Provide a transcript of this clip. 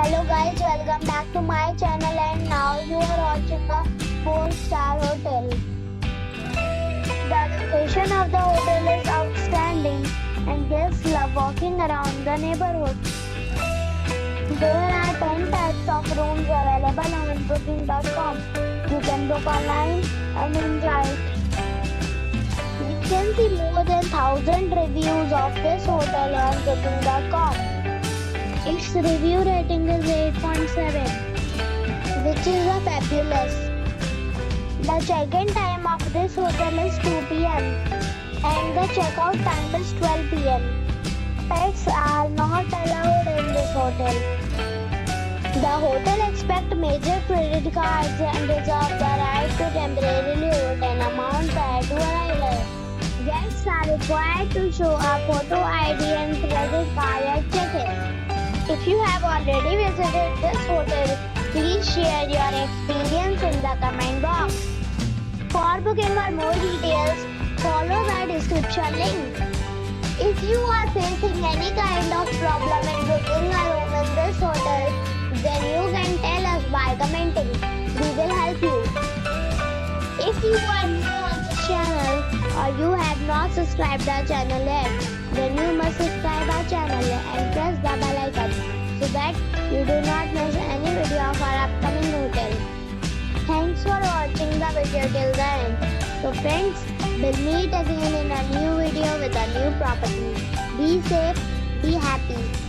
Hello guys, welcome back to my channel and now you are watching a 4-star hotel. The location of the hotel is outstanding and guests love walking around the neighborhood. There are 10 types of rooms available on booking.com. You can book online and enjoy it. You can see more than 1000 reviews of this hotel on booking.com. Its review rating is 8.7, which is a fabulous. The check-in time of this hotel is 2 p.m. and the check-out time is 12 p.m. Pets are not allowed in this hotel. The hotel accepts major credit cards and reserves the right to temporarily hold an amount prior to arrival. Guests are required to show a photo ID and credit card at check-in. If you have already visited this hotel, please share your experience in the comment box. For booking or more details, follow the description link. If you are facing any kind of problem in booking a room in this hotel, then you can tell us by commenting. We will help you. If you are new on this channel or you have not subscribed our channel yet, then you must subscribe our channel and press the bell icon so that you do not miss any video of our upcoming hotel. Thanks for watching the video till the end. So friends, we'll meet again in a new video with a new property. Be safe, be happy.